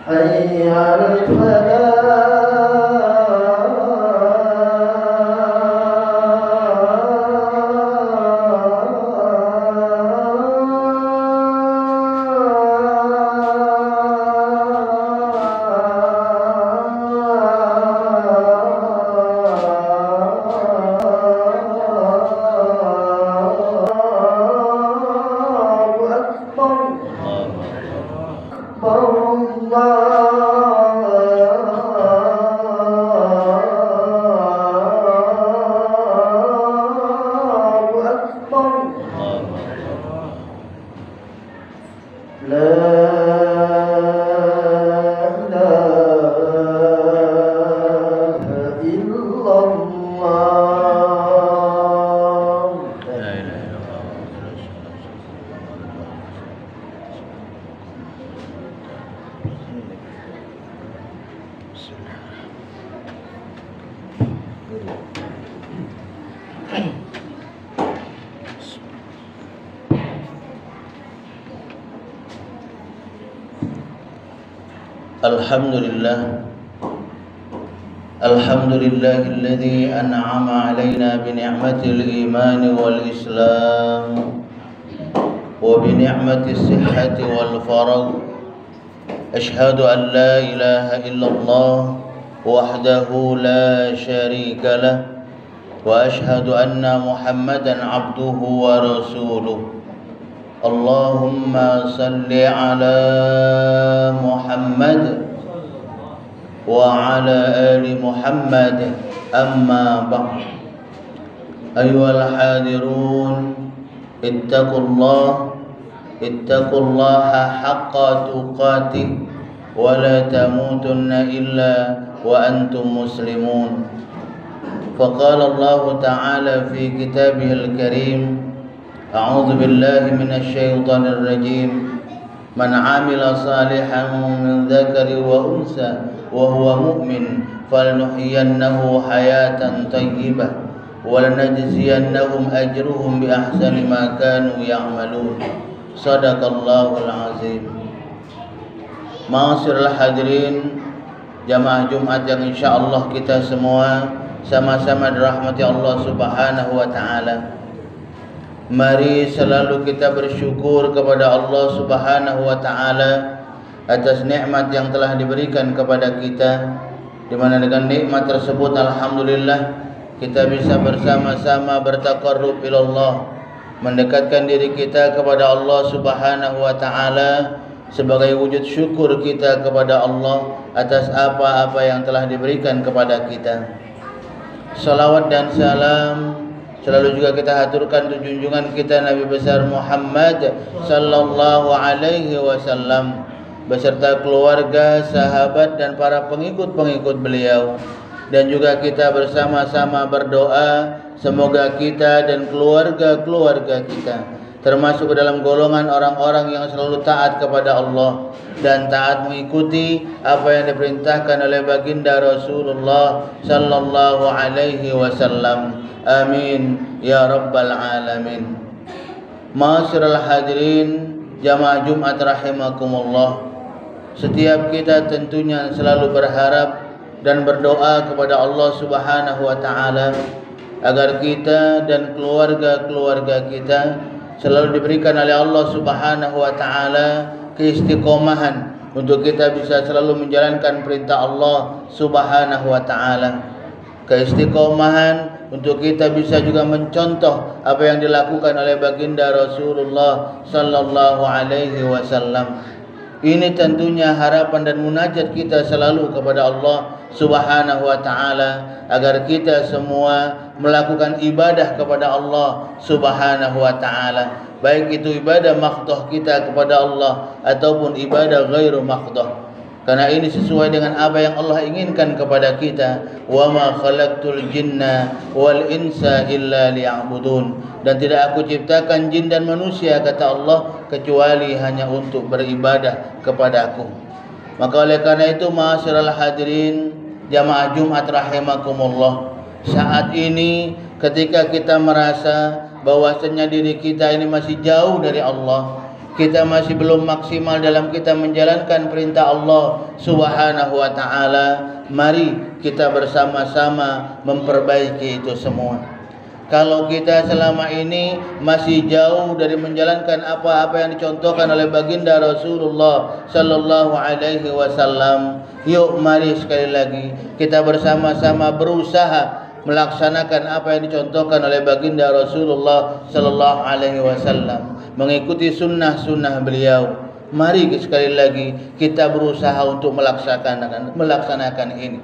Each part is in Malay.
حي على الفلاح الحمد لله الذي أنعم علينا بنعمة الإيمان والإسلام وبنعمة الصحة والفرج. أشهد أن لا إله إلا الله وحده لا شريك له وأشهد أن محمدا عبده ورسوله. اللهم صل على محمد وعلى آل محمد. أما بعد، أيها الحاضرون، اتقوا الله حق تقاته ولا تموتن إلا وأنتم مسلمون. فقال الله تعالى في كتابه الكريم: أعوذ بالله من الشيطان الرجيم. من عمل صالحا من ذكر وأنثى وهو مؤمن فلنحيينه حياة طيبة ولنجزينهم أجرهم بأحسن ما كانوا يعملون. صدق الله العظيم. Ma'asyiral hadirin, jamaah Jumat yang insyaallah kita semua sama-sama dirahmati Allah Subhanahu wa taala. Mari selalu kita bersyukur kepada Allah Subhanahu wa taala atas nikmat yang telah diberikan kepada kita, di mana dengan nikmat tersebut alhamdulillah kita bisa bersama-sama bertaqarrub ilallah, mendekatkan diri kita kepada Allah Subhanahu wa taala sebagai wujud syukur kita kepada Allah atas apa-apa yang telah diberikan kepada kita. Salawat dan salam selalu juga kita haturkan untuk junjungan kita Nabi besar Muhammad sallallahu alaihi wasallam beserta keluarga, sahabat dan para pengikut-pengikut beliau. Dan juga kita bersama-sama berdoa semoga kita dan keluarga-keluarga kita termasuk dalam golongan orang-orang yang selalu taat kepada Allah dan taat mengikuti apa yang diperintahkan oleh baginda Rasulullah sallallahu alaihi wasallam. Amin ya rabbal alamin. Ma'asyiral hadirin, jamaah Jumat rahimakumullah. Setiap kita tentunya selalu berharap dan berdoa kepada Allah Subhanahu wa taala agar kita dan keluarga-keluarga kita selalu diberikan oleh Allah Subhanahu wa taala keistiqomahan untuk kita bisa selalu menjalankan perintah Allah Subhanahu wa taala. Keistiqomahan untuk kita bisa juga mencontoh apa yang dilakukan oleh baginda Rasulullah sallallahu alaihi wasallam. Ini tentunya harapan dan munajat kita selalu kepada Allah Subhanahu wa taala agar kita semua melakukan ibadah kepada Allah Subhanahu wa taala, baik itu ibadah maqdhah kita kepada Allah ataupun ibadah ghairu maqdhah. Karena ini sesuai dengan apa yang Allah inginkan kepada kita. Wa ma khalaqtul jinna wal insa illa liya'budun. Dan tidak aku ciptakan jin dan manusia, kata Allah, kecuali hanya untuk beribadah kepadaku. Maka oleh karena itu, ma'asyiral hadirin, jamaah Jumat rahimakumullah, saat ini ketika kita merasa bahwasanya diri kita ini masih jauh dari Allah, kita masih belum maksimal dalam kita menjalankan perintah Allah Subhanahu wa taala, mari kita bersama-sama memperbaiki itu semua. Kalau kita selama ini masih jauh dari menjalankan apa-apa yang dicontohkan oleh baginda Rasulullah sallallahu alaihi wasallam, yuk mari sekali lagi kita bersama-sama berusaha melaksanakan apa yang dicontohkan oleh baginda Rasulullah sallallahu alaihi wasallam, mengikuti sunnah-sunnah beliau. Mari sekali lagi kita berusaha untuk melaksanakan ini.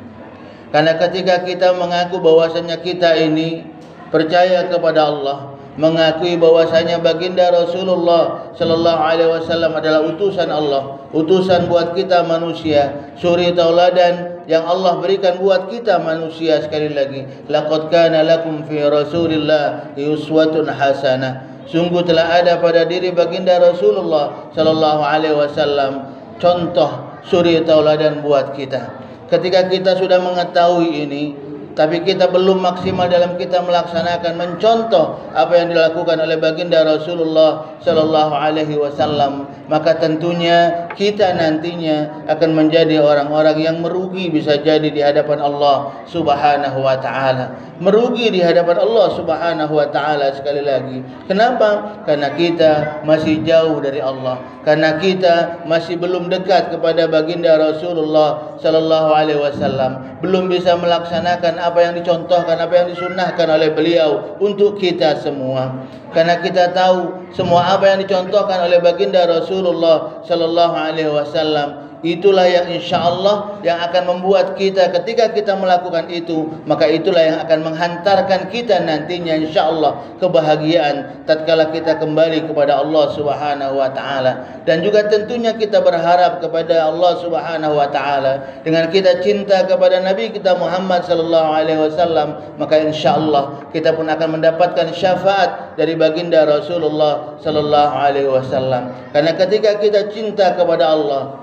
Karena ketika kita mengaku bahwasanya kita ini percaya kepada Allah, mengakui bahwasanya baginda Rasulullah sallallahu alaihi wasallam adalah utusan Allah, utusan buat kita manusia, suri tauladan yang Allah berikan buat kita manusia. Sekali lagi, laqad kana lakum fi Rasulillah uswatun hasanah. Sungguh telah ada pada diri baginda Rasulullah sallallahu alaihi wasallam contoh suri tauladan buat kita. Ketika kita sudah mengetahui ini, tapi kita belum maksimal dalam kita melaksanakan, mencontoh apa yang dilakukan oleh baginda Rasulullah sallallahu alaihi wasallam, maka tentunya kita nantinya akan menjadi orang-orang yang merugi, bisa jadi di hadapan Allah Subhanahu wa taala. Merugi di hadapan Allah Subhanahu wa taala sekali lagi. Kenapa? Karena kita masih jauh dari Allah. Karena kita masih belum dekat kepada baginda Rasulullah sallallahu alaihi wasallam, belum bisa melaksanakan apa yang dicontohkan, apa yang disunnahkan oleh beliau untuk kita semua. Karena kita tahu semua apa yang dicontohkan oleh baginda Rasulullah sallallahu alaihi wasallam, itulah yang insyaallah yang akan membuat kita ketika kita melakukan itu, maka itulah yang akan menghantarkan kita nantinya insyaallah kebahagiaan tatkala kita kembali kepada Allah Subhanahu wa taala. Dan juga tentunya kita berharap kepada Allah Subhanahu wa taala, dengan kita cinta kepada Nabi kita Muhammad sallallahu alaihi wasallam, maka insyaallah kita pun akan mendapatkan syafaat dari baginda Rasulullah sallallahu alaihi wasallam. Karena ketika kita cinta kepada Allah,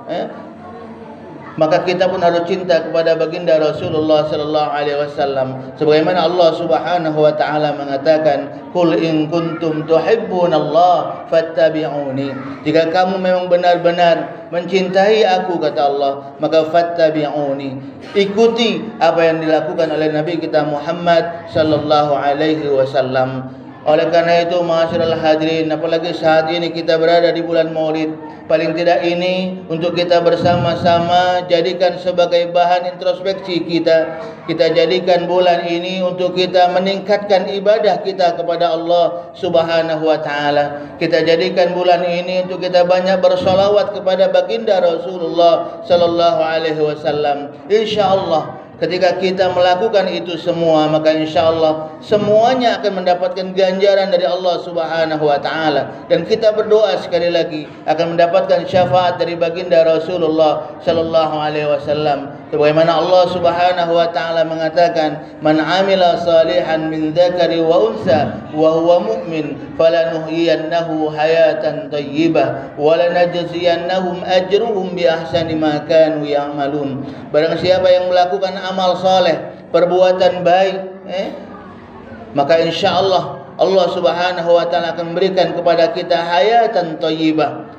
maka kita pun harus cinta kepada baginda Rasulullah sallallahu alaihi wasallam. Sebagaimana Allah Subhanahu wa taala mengatakan, "Qul in kuntum tuhibbunallaha fattabi'uni." Jika kamu memang benar-benar mencintai aku, kata Allah, maka fattabi'uni. Ikuti apa yang dilakukan oleh Nabi kita Muhammad sallallahu alaihi wasallam. Oleh karena itu, ma'asyiral hadirin, apalagi saat ini kita berada di bulan Maulid, paling tidak ini untuk kita bersama-sama jadikan sebagai bahan introspeksi kita. Kita jadikan bulan ini untuk kita meningkatkan ibadah kita kepada Allah Subhanahu wa taala. Kita jadikan bulan ini untuk kita banyak bersolawat kepada baginda Rasulullah sallallahu alaihi wasallam. Insyaallah ketika kita melakukan itu semua, maka insyaallah semuanya akan mendapatkan ganjaran dari Allah Subhanahu wa taala. Dan kita berdoa sekali lagi akan mendapatkan syafaat dari baginda Rasulullah sallallahu alaihi wasallam. Sebagaimana Allah Subhanahu wa taala mengatakan, "Man 'amila salihan min dzakari wa unsa wa huwa mu'min falanuhyiyannahu hayatan thayyibah wa lanajziyannahum ajruhum bi ahsani ma kanu ya'malun." Barang siapa yang melakukan amal soleh, perbuatan baik, maka insyaallah Allah Subhanahu wa taala akan memberikan kepada kita hayatan thayyibah.